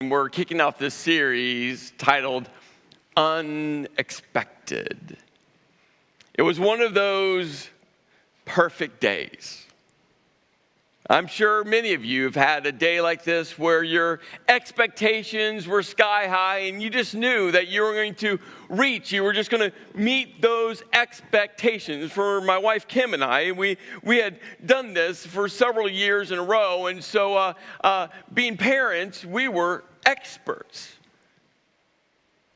We're kicking off this series titled Unexpected. It was one of those perfect days. I'm sure many of you have had a day like this where your expectations were sky high and you just knew that you were going to reach, you were just going to meet those expectations. For my wife Kim and I, we had done this for several years in a row, and so being parents, we were experts.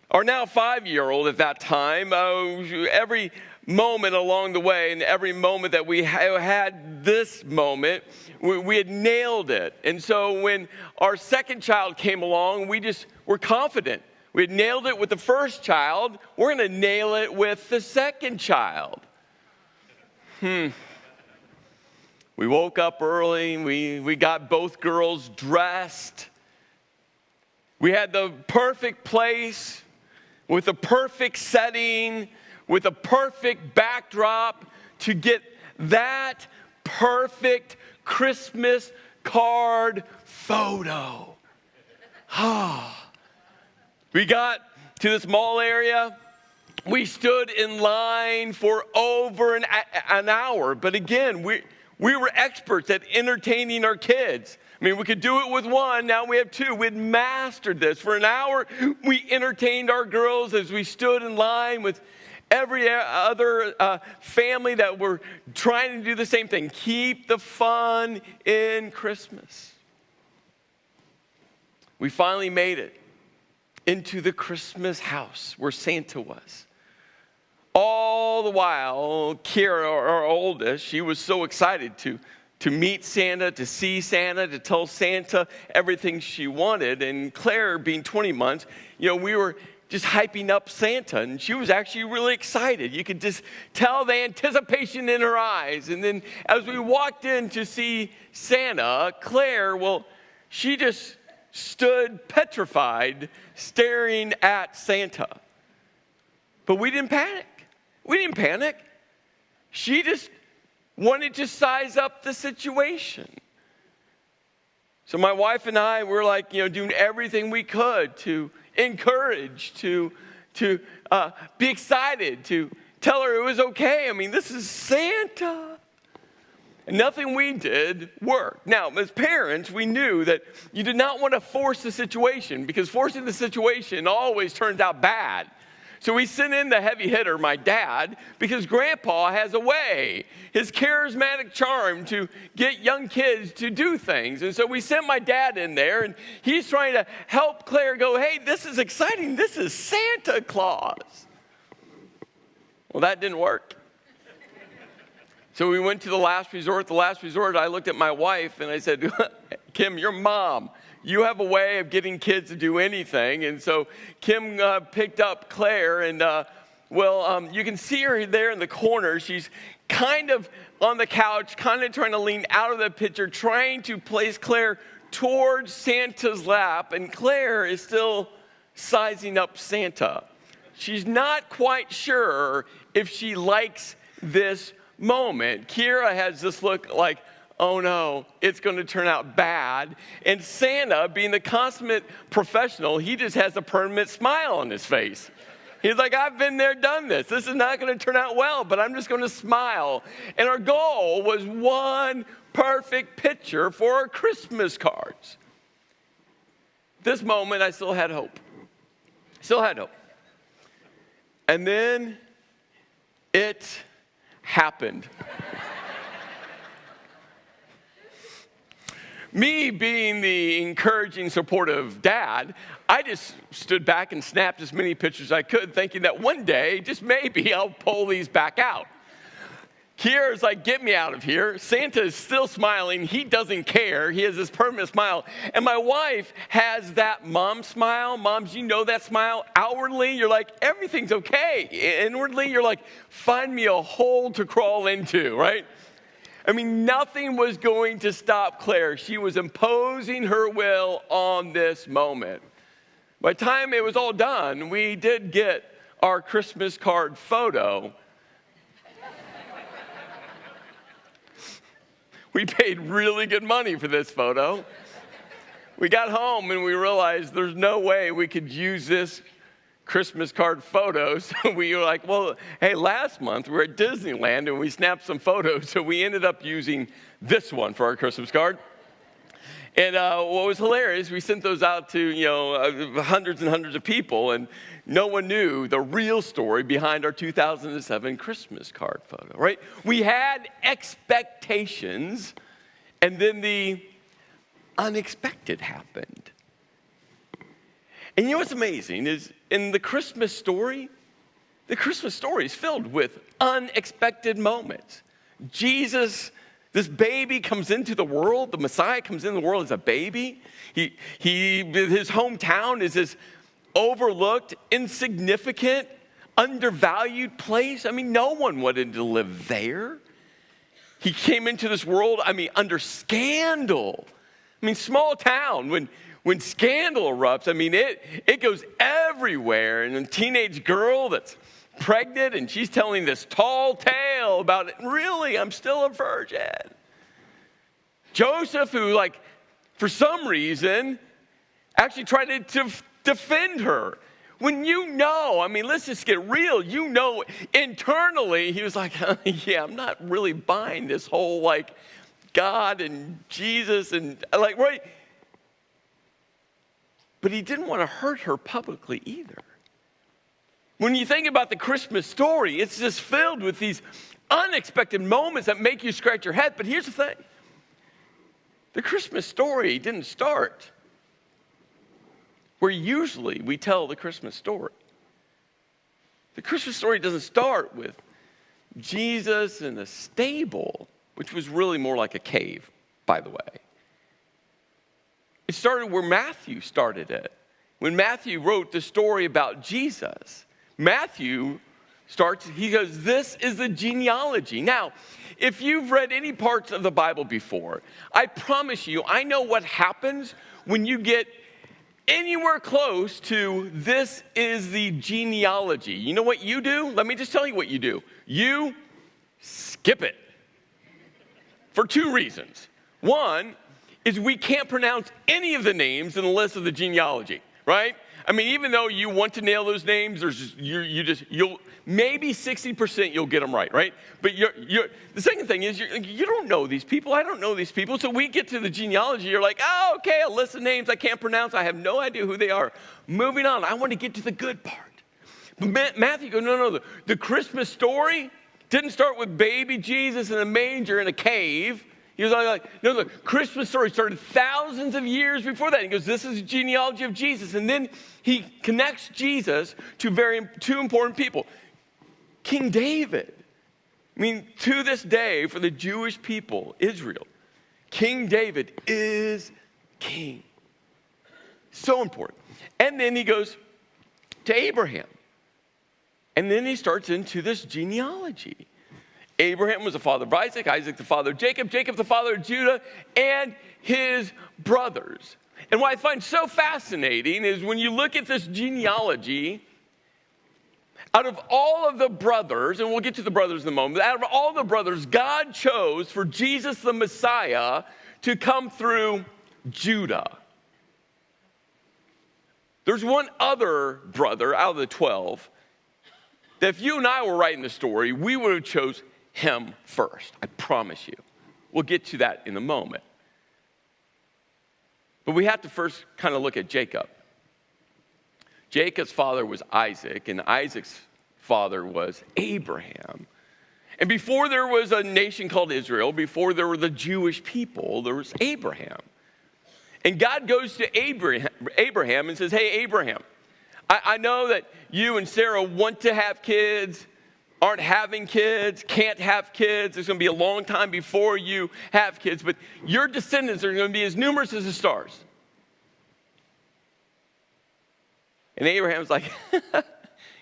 Our now 5-year-old at that time, every moment along the way and every moment that we had this moment, we had nailed it. And so when our second child came along, we just were confident. We had nailed it with the first child. We're going to nail it with the second child. We woke up early. We got both girls dressed. We had the perfect place with the perfect setting, with a perfect backdrop to get that perfect Christmas card photo. We got to this mall area. We stood in line for over an hour. But again, we were experts at entertaining our kids. I mean, we could do it with one. Now we have two. We had mastered this. For an hour, we entertained our girls as we stood in line with every other family that were trying to do the same thing. Keep the fun in Christmas. We finally made it into the Christmas house where Santa was. All the while, Kira, our oldest, she was so excited to meet Santa, to see Santa, to tell Santa everything she wanted. And Claire, being 20 months, we were just hyping up Santa, and she was actually really excited. You could just tell the anticipation in her eyes. And then as we walked in to see Santa, Claire, she just stood petrified, staring at Santa. But we didn't panic. She just wanted to size up the situation. So my wife and I were doing everything we could to encourage, to be excited, to tell her it was okay. I mean, this is Santa. And nothing we did worked. Now, as parents, we knew that you did not want to force the situation, because forcing the situation always turns out bad. So we sent in the heavy hitter, my dad, because Grandpa has a way, his charismatic charm to get young kids to do things. And so we sent my dad in there, and he's trying to help Claire go, hey, this is exciting. This is Santa Claus. Well, that didn't work. So we went to the last resort. The last resort, I looked at my wife, and I said, Kim, your mom, you have a way of getting kids to do anything. And so Kim picked up Claire, and you can see her there in the corner. She's kind of on the couch, kind of trying to lean out of the picture, trying to place Claire towards Santa's lap. And Claire is still sizing up Santa. She's not quite sure if she likes this moment. Kira has this look like, oh no, it's going to turn out bad. And Santa, being the consummate professional, he just has a permanent smile on his face. He's like, I've been there, done this. This is not going to turn out well, but I'm just going to smile. And our goal was one perfect picture for our Christmas cards. This moment, I still had hope. And then it happened. Me being the encouraging, supportive dad, I just stood back and snapped as many pictures as I could, thinking that one day, just maybe, I'll pull these back out. Kira's like, get me out of here. Santa is still smiling. He doesn't care. He has this permanent smile. And my wife has that mom smile. Moms, you know that smile. Outwardly, you're like, everything's okay. Inwardly, you're like, find me a hole to crawl into, right? I mean, nothing was going to stop Claire. She was imposing her will on this moment. By the time it was all done, we did get our Christmas card photo. We paid really good money for this photo. we got home and we realized there's no way we could use this Christmas card photo. So we were like, well, hey, last month we were at Disneyland and we snapped some photos. So we ended up using this one for our Christmas card. And what was hilarious, we sent those out to, hundreds and hundreds of people, and no one knew the real story behind our 2007 Christmas card photo, right? We had expectations, and then the unexpected happened. And you know what's amazing is in the Christmas story is filled with unexpected moments. Jesus, this baby comes into the world. The Messiah comes into the world as a baby. His hometown is this overlooked, insignificant, undervalued place. I mean, no one wanted to live there. He came into this world, under scandal. Small town, when scandal erupts, it goes everywhere. And a teenage girl that's pregnant, and she's telling this tall tale about it. Really, I'm still a virgin. Joseph, who, for some reason, actually tried to defend her. When let's just get real, internally, he was like, yeah, I'm not really buying this whole, God and Jesus and, right? But he didn't want to hurt her publicly either. When you think about the Christmas story, it's just filled with these unexpected moments that make you scratch your head. But here's the thing. The Christmas story didn't start where usually we tell the Christmas story. The Christmas story doesn't start with Jesus in a stable, which was really more like a cave, by the way. It started where Matthew started it. When Matthew wrote the story about Jesus, Matthew he goes, this is the genealogy. Now, if you've read any parts of the Bible before, I promise you, I know what happens when you get anywhere close to this is the genealogy. You know what you do? Let me just tell you what you do. You skip it for two reasons. One is we can't pronounce any of the names in the list of the genealogy, right? Even though you want to nail those names, you'll maybe 60% you'll get them right? But the second thing is you don't know these people. I don't know these people. So we get to the genealogy. You're like, oh, okay, a list of names I can't pronounce. I have no idea who they are. Moving on. I want to get to the good part. But Matthew goes, no. The Christmas story didn't start with baby Jesus in a manger in a cave. He was no, the Christmas story started thousands of years before that. He goes, this is the genealogy of Jesus. And then he connects Jesus to two important people. King David. To this day, for the Jewish people, Israel, King David is king. So important. And then he goes to Abraham. And then he starts into this genealogy. Abraham was the father of Isaac, Isaac the father of Jacob, Jacob the father of Judah, and his brothers. And what I find so fascinating is when you look at this genealogy, out of all of the brothers, and we'll get to the brothers in a moment, out of all the brothers, God chose for Jesus the Messiah to come through Judah. There's one other brother out of the 12 that if you and I were writing the story, we would have chose him first. I promise you. We'll get to that in a moment. But we have to first kind of look at Jacob. Jacob's father was Isaac, and Isaac's father was Abraham. And before there was a nation called Israel, before there were the Jewish people, there was Abraham. And God goes to Abraham and says, hey, Abraham, I know that you and Sarah want to have kids, aren't having kids, can't have kids. It's going to be a long time before you have kids, but your descendants are going to be as numerous as the stars. And Abraham's like,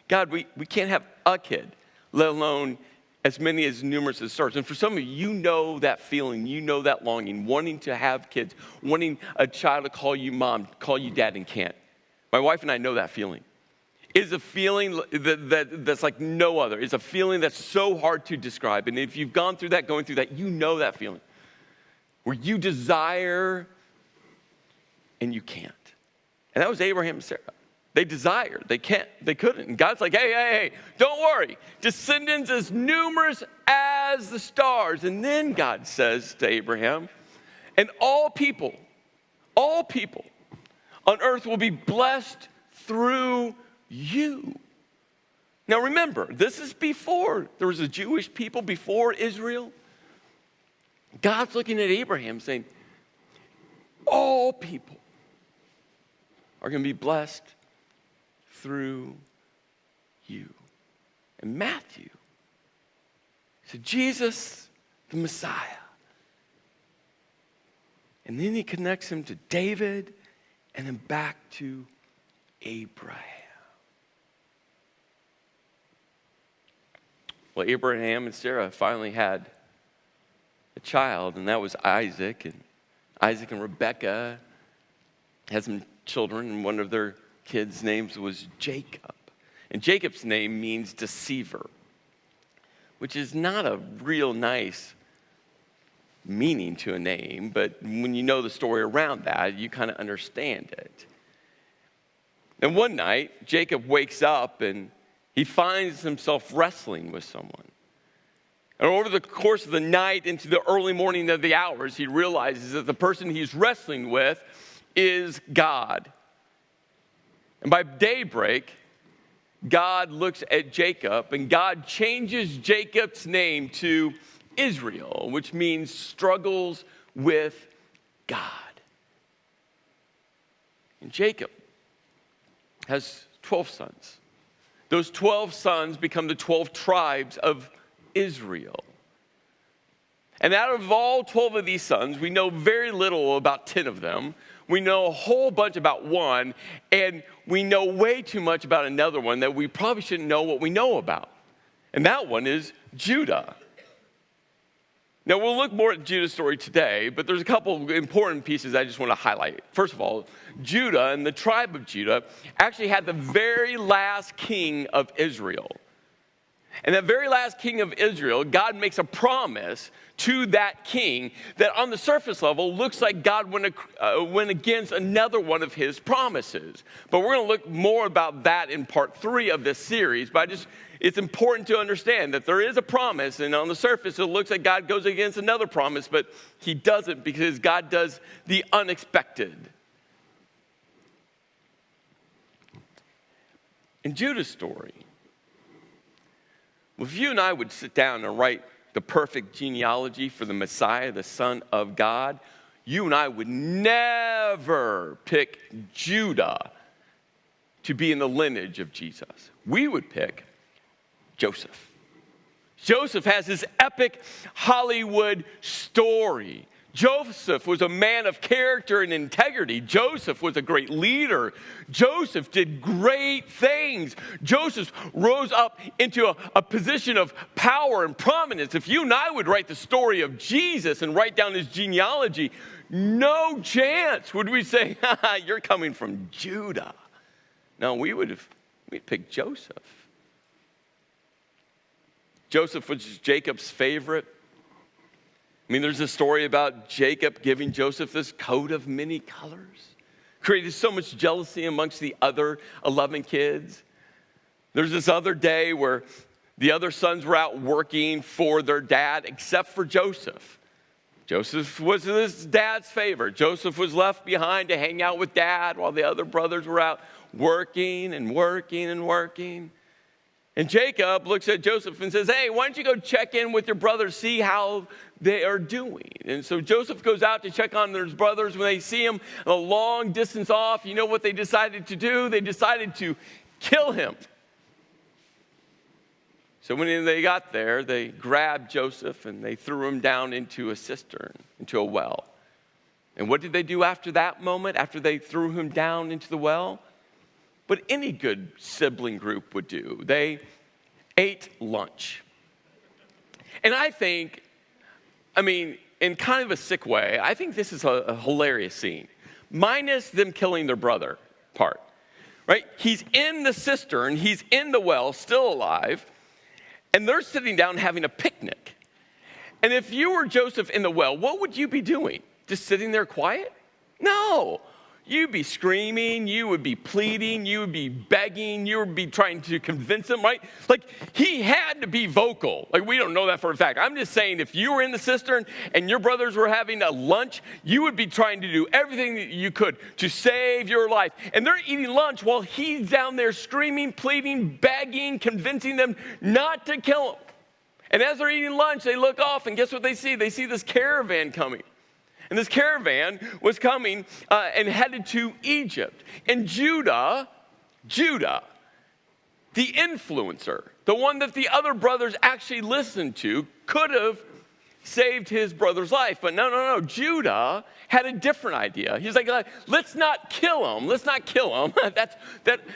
God, we can't have a kid, let alone as many as numerous as stars. And for some of you know that feeling, you know that longing, wanting to have kids, wanting a child to call you mom, call you dad, and can't. My wife and I know that feeling. It's a feeling that's like no other. It's a feeling that's so hard to describe. And if you've going through that, you know that feeling. Where you desire and you can't. And that was Abraham and Sarah. They desired, they couldn't. And God's like, hey, don't worry. Descendants as numerous as the stars. And then God says to Abraham, and all people on earth will be blessed through you. Now remember, this is before there was a Jewish people, before Israel. God's looking at Abraham saying, all people are going to be blessed through you. And Matthew said, Jesus, the Messiah. And then he connects him to David and then back to Abraham. Well, Abraham and Sarah finally had a child, and that was Isaac. And Isaac and Rebekah had some children, and one of their kids' names was Jacob. And Jacob's name means deceiver, which is not a real nice meaning to a name, but when you know the story around that, you kind of understand it. And one night, Jacob wakes up and he finds himself wrestling with someone. And over the course of the night into the early morning of the hours, he realizes that the person he's wrestling with is God. And by daybreak, God looks at Jacob, and God changes Jacob's name to Israel, which means struggles with God. And Jacob has 12 sons. Those 12 sons become the 12 tribes of Israel. And out of all 12 of these sons, we know very little about 10 of them. We know a whole bunch about one, and we know way too much about another one that we probably shouldn't know what we know about. And that one is Judah. Now, we'll look more at Judah's story today, but there's a couple important pieces I just want to highlight. First of all, Judah and the tribe of Judah actually had the very last king of Israel. And that very last king of Israel, God makes a promise to that king that on the surface level looks like God went against another one of his promises. But we're going to look more about that in part 3 of this series. But it's important to understand that there is a promise, and on the surface it looks like God goes against another promise, but he doesn't, because God does the unexpected. In Judah's story, well, if you and I would sit down and write the perfect genealogy for the Messiah, the Son of God, you and I would never pick Judah to be in the lineage of Jesus. We would pick Joseph. Joseph has this epic Hollywood story. Joseph was a man of character and integrity. Joseph was a great leader. Joseph did great things. Joseph rose up into a position of power and prominence. If you and I would write the story of Jesus and write down his genealogy, no chance would we say, you're coming from Judah. No, we'd pick Joseph. Joseph was Jacob's favorite. I mean, there's a story about Jacob giving Joseph this coat of many colors. Created so much jealousy amongst the other 11 kids. There's this other day where the other sons were out working for their dad, except for Joseph. Joseph was his dad's favorite. Joseph was left behind to hang out with dad while the other brothers were out working and working and working. And Jacob looks at Joseph and says, hey, why don't you go check in with your brothers, see how they are doing. And so Joseph goes out to check on his brothers. When they see him a long distance off, you know what they decided to do? They decided to kill him. So when they got there, they grabbed Joseph and they threw him down into a cistern, into a well. And what did they do after that moment, after they threw him down into the well? What any good sibling group would do. They ate lunch. And I think, in kind of a sick way, I think this is a hilarious scene. Minus them killing their brother part, right? He's in the cistern, he's in the well, still alive, and they're sitting down having a picnic. And if you were Joseph in the well, what would you be doing? Just sitting there quiet? No. you'd be screaming, you would be pleading, you would be begging, you would be trying to convince him, right? Like, he had to be vocal. Like, we don't know that for a fact. I'm just saying, if you were in the cistern and your brothers were having a lunch, you would be trying to do everything that you could to save your life. And they're eating lunch while he's down there screaming, pleading, begging, convincing them not to kill him. And as they're eating lunch, they look off, and guess what they see? They see this caravan coming. And this caravan was coming and headed to Egypt. And Judah, the influencer, the one that the other brothers actually listened to, could have saved his brother's life. But no. Judah had a different idea. He's like, let's not kill him. Let's not kill him.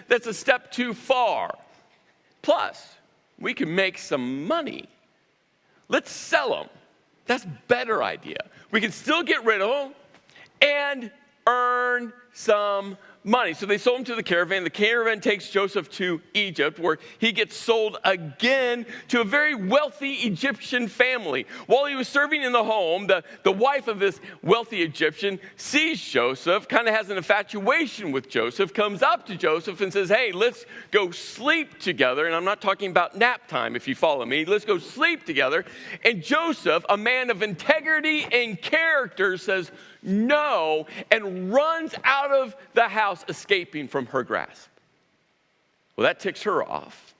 That's a step too far. Plus, we can make some money. Let's sell him. That's a better idea. We can still get rid of him and earn some money. So they sold him to the caravan. The caravan takes Joseph to Egypt, where he gets sold again to a very wealthy Egyptian family. While he was serving in the home, the wife of this wealthy Egyptian sees Joseph, kind of has an infatuation with Joseph, comes up to Joseph and says, hey, let's go sleep together. And I'm not talking about nap time, if you follow me. Let's go sleep together. And Joseph, a man of integrity and character, says no, and runs out of the house, escaping from her grasp. Well, that ticks her off.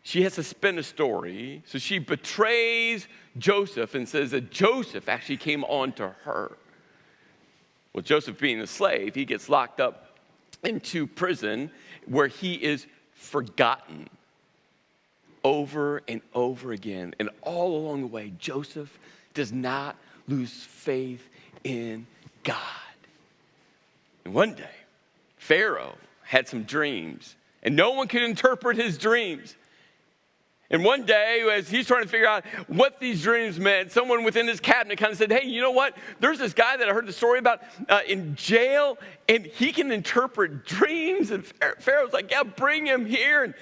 She has to spin a story. So she betrays Joseph and says that Joseph actually came on to her. Well, Joseph being a slave, he gets locked up into prison where he is forgotten over and over again. And all along the way, Joseph does not lose faith in God. And one day, Pharaoh had some dreams, and no one could interpret his dreams. And one day, as he's trying to figure out what these dreams meant, someone within his cabinet kind of said, hey, you know what? There's this guy that I heard the story about in jail, and he can interpret dreams. And Pharaoh's like, yeah, bring him here. And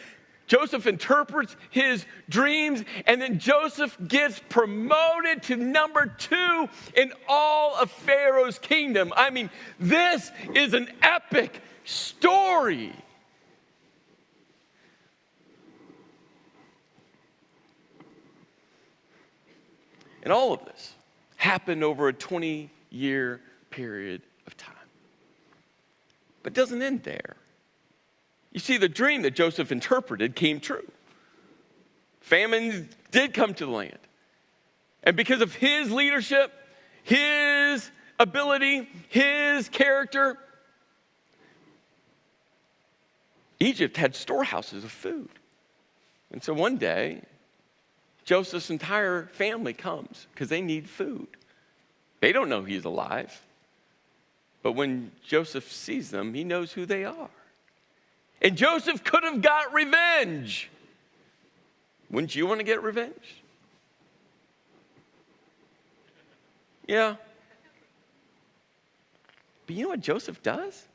Joseph interprets his dreams, and then Joseph gets promoted to number 2 in all of Pharaoh's kingdom. I mean, this is an epic story. And all of this happened over a 20-year period of time. But it doesn't end there. You see, the dream that Joseph interpreted came true. Famine did come to the land. And because of his leadership, his ability, his character, Egypt had storehouses of food. And so one day, Joseph's entire family comes because they need food. They don't know he's alive. But when Joseph sees them, he knows who they are. And Joseph could have got revenge. Wouldn't you want to get revenge? Yeah. But you know what Joseph does?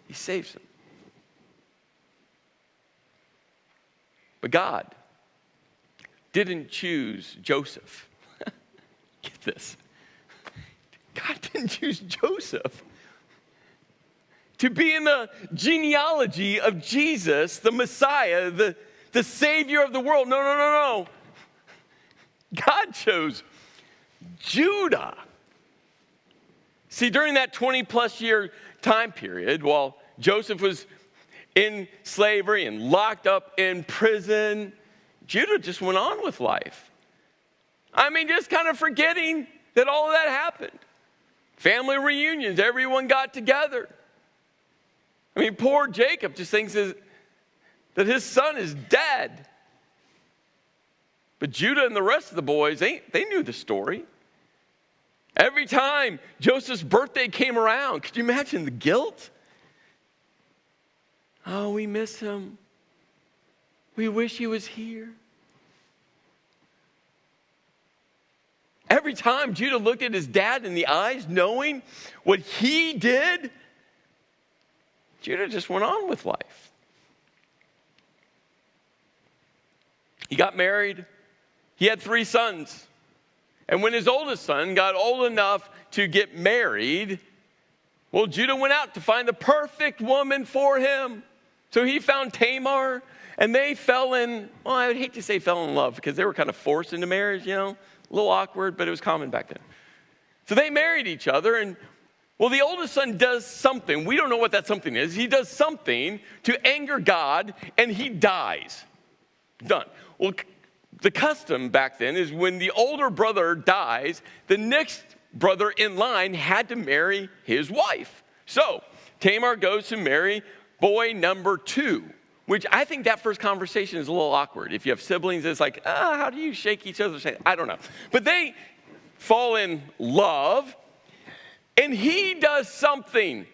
He saves him. But God didn't choose Joseph. Get this. God didn't choose Joseph to be in the genealogy of Jesus, the Messiah, the Savior of the world. No. God chose Judah. See, during that 20-plus year time period, while Joseph was in slavery and locked up in prison, Judah just went on with life. I mean, just kind of forgetting that all of that happened. Family reunions, everyone got together. I mean, poor Jacob just thinks that his son is dead. But Judah and the rest of the boys, they knew the story. Every time Joseph's birthday came around, could you imagine the guilt? Oh, we miss him. We wish he was here. Every time Judah looked at his dad in the eyes, knowing what he did, Judah just went on with life. He got married. He had 3 sons. And when his oldest son got old enough to get married, Well, Judah went out to find the perfect woman for him. So he found Tamar, and they fell in, well, I would hate to say fell in love because they were kind of forced into marriage, a little awkward, but it was common back then. So they married each other, and well, the oldest son does something. We don't know what that something is. He does something to anger God, and he dies. Done. Well, the custom back then is when the older brother dies, the next brother in line had to marry his wife. So Tamar goes to marry boy number 2, which I think that first conversation is a little awkward. If you have siblings, it's like, how do you shake each other's hand? I don't know. But they fall in love, and he does something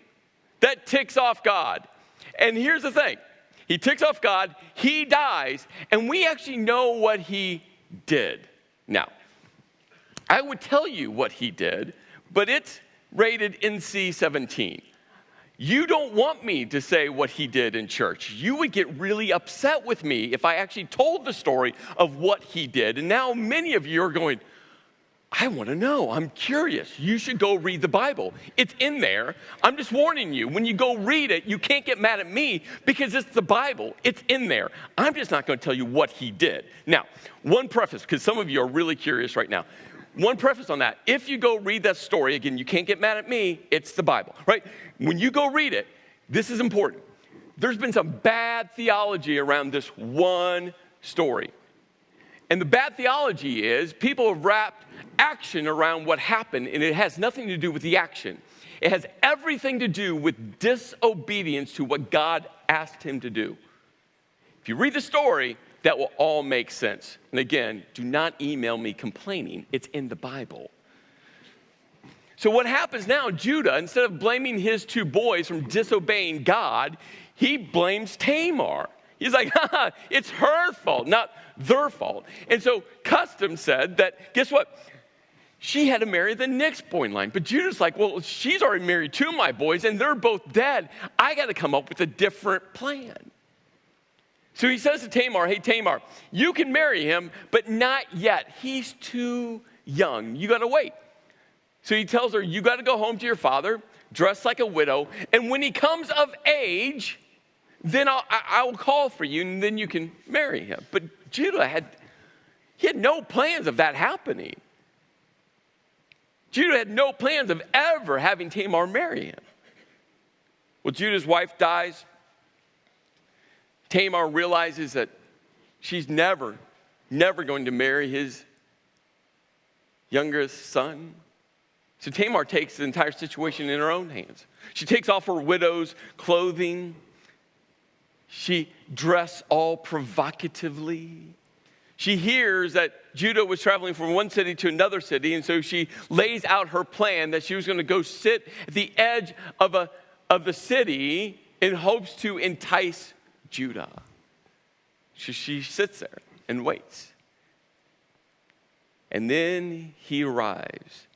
that ticks off God. And here's the thing. He ticks off God, he dies, and we actually know what he did. Now, I would tell you what he did, but it's rated NC-17. You don't want me to say what he did in church. You would get really upset with me if I actually told the story of what he did. And now many of you are going, I want to know. I'm curious. You should go read the Bible. It's in there. I'm just warning you. When you go read it, you can't get mad at me because it's the Bible. It's in there. I'm just not going to tell you what he did. Now, one preface, because some of you are really curious right now. One preface on that. If you go read that story, again, you can't get mad at me. It's the Bible, right? When you go read it, this is important. There's been some bad theology around this one story. And the bad theology is people have wrapped action around what happened, and it has nothing to do with the action. It has everything to do with disobedience to what God asked him to do. If you read the story, that will all make sense. And again, do not email me complaining. It's in the Bible. So what happens now, Judah, instead of blaming his 2 boys from disobeying God, he blames Tamar. He's like, it's her fault, not their fault. And so custom said that, guess what? She had to marry the next boy in line. But Judah's like, well, she's already married 2 of my boys, and they're both dead. I got to come up with a different plan. So he says to Tamar, hey, Tamar, you can marry him, but not yet. He's too young. You got to wait. So he tells her, you got to go home to your father, dress like a widow, and when he comes of age, then I will call for you, and then you can marry him. But Judah had no plans of that happening. Judah had no plans of ever having Tamar marry him. Well, Judah's wife dies. Tamar realizes that she's never going to marry his youngest son. So Tamar takes the entire situation in her own hands. She takes off her widow's clothing. She dressed all provocatively. She hears that Judah was traveling from one city to another city, and so she lays out her plan that she was going to go sit at the edge of the city in hopes to entice Judah. So she sits there and waits. And then he arrives.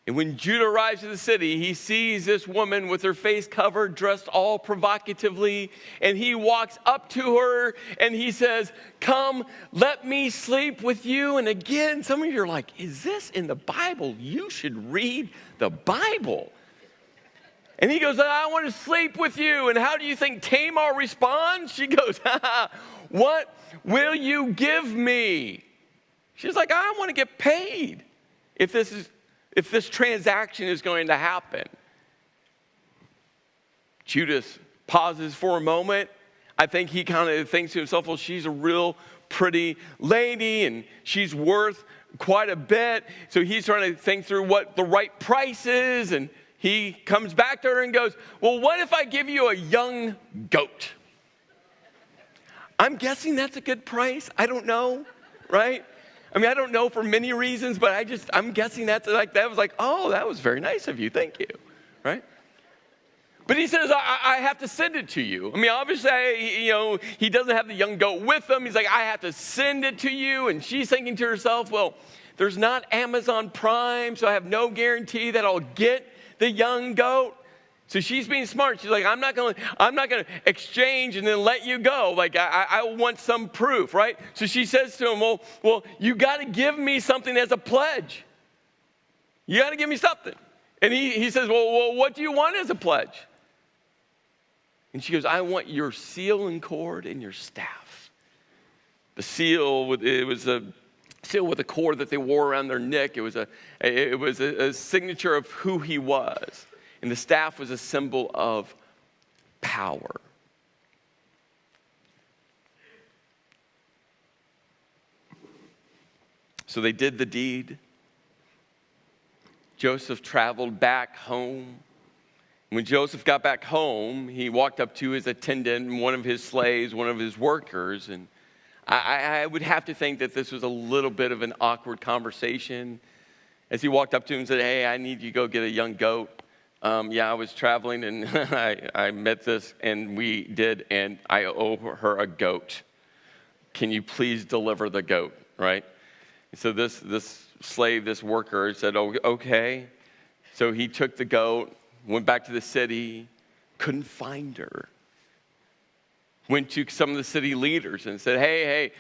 And when Judah arrives to the city, he sees this woman with her face covered, dressed all provocatively, and he walks up to her and he says, come, let me sleep with you. And again, some of you are like, is this in the Bible? You should read the Bible. And he goes, I want to sleep with you. And how do you think Tamar responds? She goes, what will you give me? She's like, I want to get paid if this transaction is going to happen. Judas pauses for a moment. I think he kind of thinks to himself, well, she's a real pretty lady and she's worth quite a bit. So he's trying to think through what the right price is, and he comes back to her and goes, well, what if I give you a young goat? I'm guessing that's a good price. I don't know, right? I mean, I don't know for many reasons, but I'm guessing that was like, oh, that was very nice of you. Thank you, right? But he says, I have to send it to you. I mean, obviously, he doesn't have the young goat with him. He's like, I have to send it to you. And she's thinking to herself, well, there's not Amazon Prime, so I have no guarantee that I'll get the young goat. So she's being smart. She's like, I'm not gonna exchange and then let you go. Like, I want some proof, right? So she says to him, well, you got to give me something as a pledge. You got to give me something. And he says, well, what do you want as a pledge? And she goes, I want your seal and cord and your staff. The seal, it was a seal with a cord that they wore around their neck. It was a signature of who he was. And the staff was a symbol of power. So they did the deed. Joseph traveled back home. When Joseph got back home, he walked up to his attendant, one of his slaves, one of his workers, and I would have to think that this was a little bit of an awkward conversation. As he walked up to him and said, hey, I need you to go get a young goat. I was traveling and I met this and we did, and I owe her a goat. Can you please deliver the goat, right? So this slave, this worker said, oh, okay. So he took the goat, went back to the city, couldn't find her. Went to some of the city leaders and said, hey,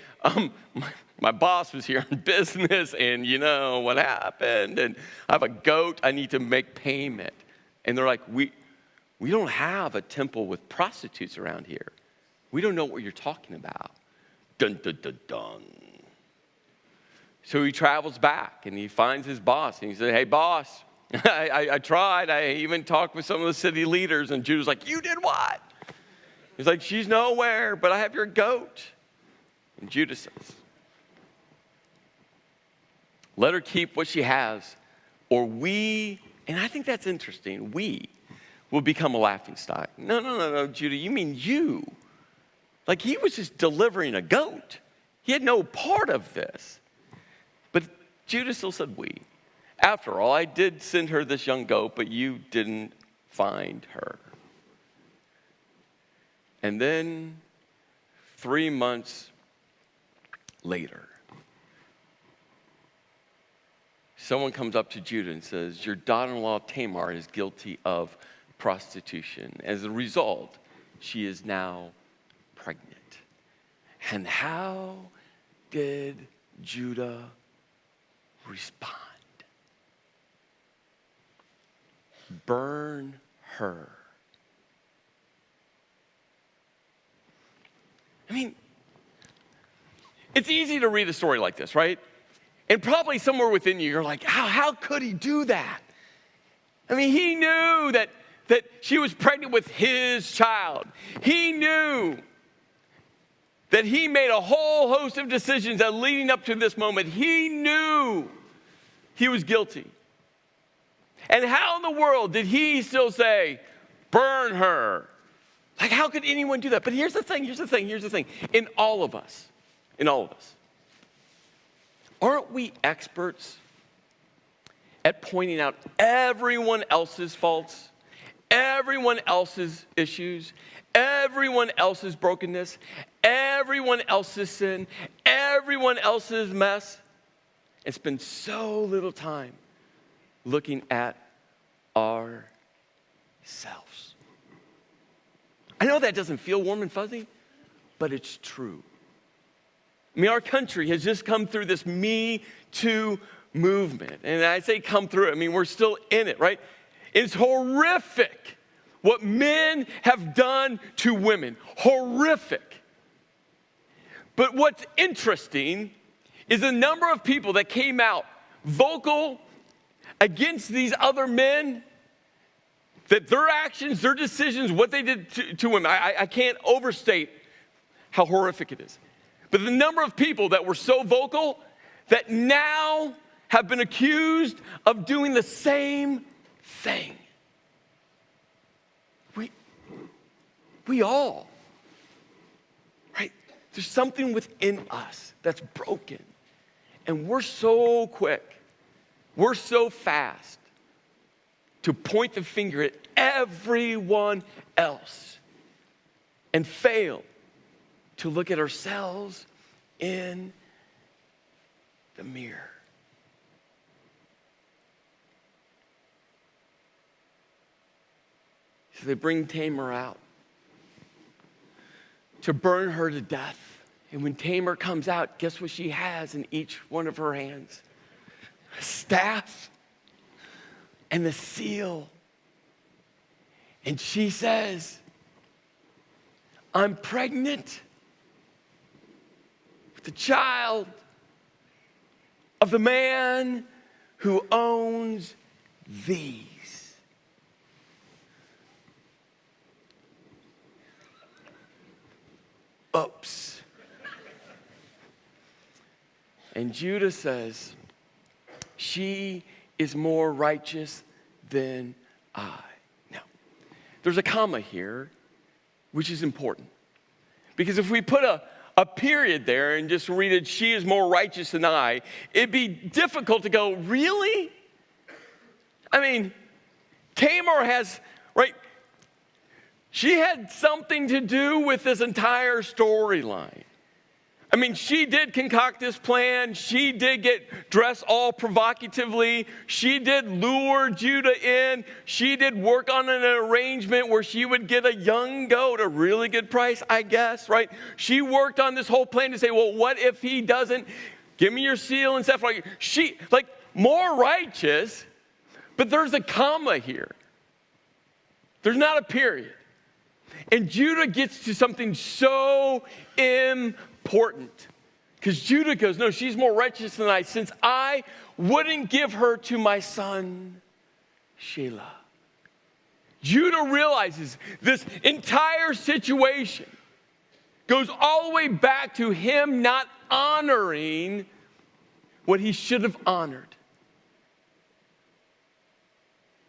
my boss was here on business and you know what happened, and I have a goat, I need to make payment. And they're like, we don't have a temple with prostitutes around here. We don't know what you're talking about. Dun, dun, dun, dun. So he travels back and he finds his boss and he said, hey, boss, I tried. I even talked with some of the city leaders. And Judah's like, you did what? He's like, she's nowhere, but I have your goat. And Judah says, let her keep what she has, or we, and I think that's interesting, we will become a laughingstock. No, Judah, you mean you. Like he was just delivering a goat. He had no part of this. But Judah still said we. After all, I did send her this young goat, but you didn't find her. And then 3 months later, someone comes up to Judah and says, your daughter-in-law Tamar is guilty of prostitution. As a result, she is now pregnant. And how did Judah respond? Burn her. I mean, it's easy to read a story like this, right? And probably somewhere within you, you're like, how could he do that? I mean, he knew that she was pregnant with his child. He knew that he made a whole host of decisions that leading up to this moment, he knew he was guilty. And how in the world did he still say, burn her? Like, how could anyone do that? But here's the thing. In all of us, aren't we experts at pointing out everyone else's faults, everyone else's issues, everyone else's brokenness, everyone else's sin, everyone else's mess, and spend so little time looking at ourselves? I know that doesn't feel warm and fuzzy, but it's true. I mean, our country has just come through this Me Too movement. And I say come through it, I mean, we're still in it, right? It's horrific what men have done to women. Horrific. But what's interesting is the number of people that came out vocal against these other men, that their actions, their decisions, what they did to women, I can't overstate how horrific it is. But the number of people that were so vocal that now have been accused of doing the same thing. We all, right? There's something within us that's broken. And we're so quick, we're so fast to point the finger at everyone else and fail to look at ourselves in the mirror. So they bring Tamar out to burn her to death. And when Tamar comes out, guess what she has in each one of her hands? A staff and the seal. And she says, I'm pregnant with the child of the man who owns these. Oops. And Judah says, she is more righteous than I. Now, there's a comma here, which is important. Because if we put a period there and just read it, she is more righteous than I, it'd be difficult to go, really? I mean, Tamar has, right? She had something to do with this entire storyline. I mean, she did concoct this plan. She did get dressed all provocatively. She did lure Judah in. She did work on an arrangement where she would get a young goat, a really good price, I guess, right? She worked on this whole plan to say, well, what if he doesn't give me your seal and stuff? She, more righteous, but there's a comma here. There's not a period. And Judah gets to something so important. Because Judah goes, no, she's more righteous than I, since I wouldn't give her to my son, Shelah. Judah realizes this entire situation goes all the way back to him not honoring what he should have honored.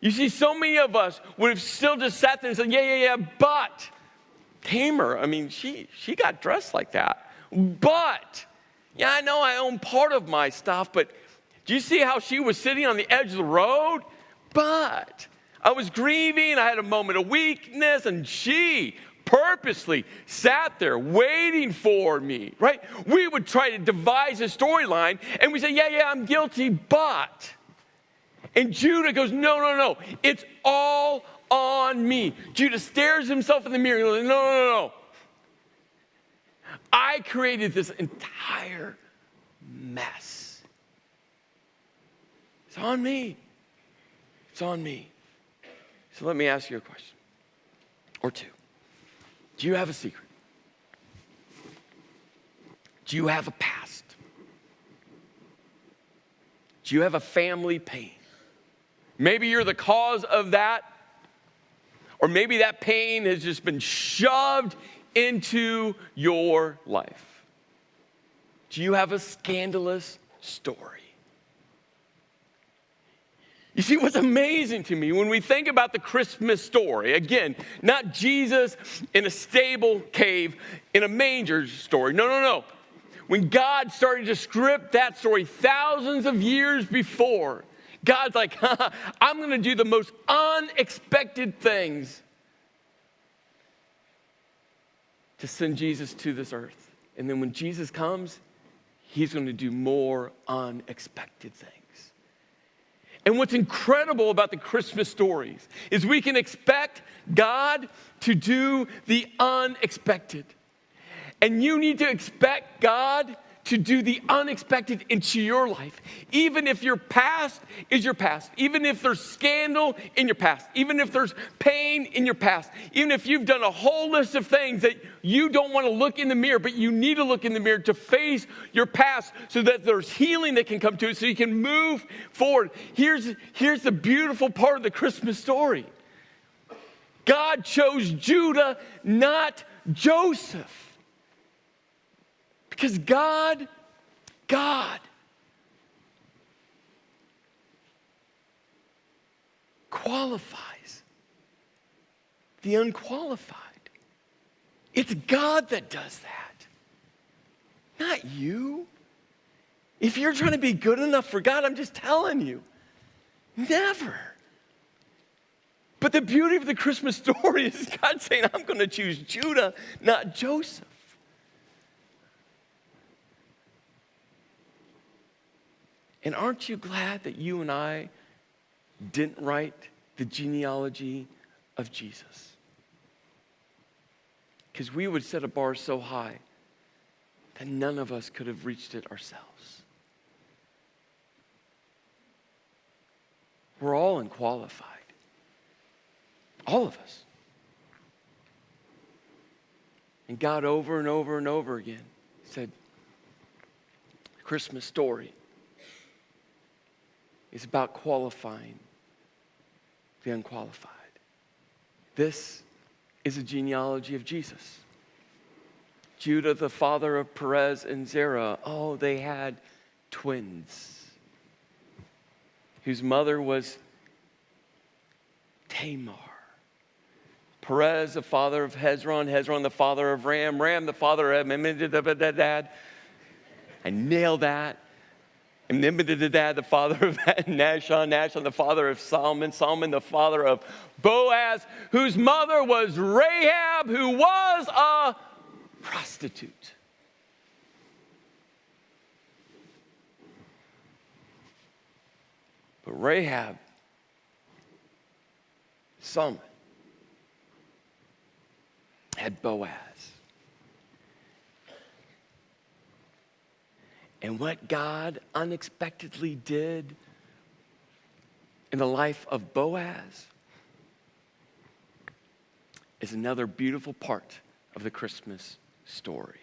You see, so many of us would have still just sat there and said, yeah, but Tamar, I mean, she got dressed like that. But, yeah, I know I own part of my stuff, but do you see how she was sitting on the edge of the road? But I was grieving, I had a moment of weakness, and she purposely sat there waiting for me, right? We would try to devise a storyline, and we say, yeah, I'm guilty, but. And Judah goes, no, it's all on me. Judah stares himself in the mirror and goes, no. I created this entire mess. It's on me. It's on me. So let me ask you a question or two. Do you have a secret? Do you have a past? Do you have a family pain? Maybe you're the cause of that, or maybe that pain has just been shoved into your life. Do you have a scandalous story? You see, what's amazing to me when we think about the Christmas story, again, not Jesus in a stable cave in a manger story. No. When God started to script that story thousands of years before, God's like, I'm going to do the most unexpected things to send Jesus to this earth. And then when Jesus comes, he's going to do more unexpected things. And what's incredible about the Christmas stories is we can expect God to do the unexpected. And you need to expect God to do the unexpected into your life. Even if your past is your past, even if there's scandal in your past, even if there's pain in your past, even if you've done a whole list of things that you don't want to look in the mirror, but you need to look in the mirror to face your past so that there's healing that can come to it so you can move forward. Here's the beautiful part of the Christmas story. God chose Judah, not Joseph. Because God qualifies the unqualified. It's God that does that, not you. If you're trying to be good enough for God, I'm just telling you, never. But the beauty of the Christmas story is God saying, I'm going to choose Judah, not Joseph. And aren't you glad that you and I didn't write the genealogy of Jesus? Because we would set a bar so high that none of us could have reached it ourselves. We're all unqualified. All of us. And God over and over and over again said, the Christmas story is about qualifying the unqualified. This is a genealogy of Jesus. Judah, the father of Perez and Zerah. Oh, they had twins, whose mother was Tamar. Perez, the father of Hezron. Hezron, the father of Ram. Ram, the father of Amminadab. I nailed that. Amminadab, the father of Nahshon. Nahshon, the father of Solomon. Solomon, the father of Boaz, whose mother was Rahab, who was a prostitute. But Rahab, Solomon, had Boaz. And what God unexpectedly did in the life of Boaz is another beautiful part of the Christmas story.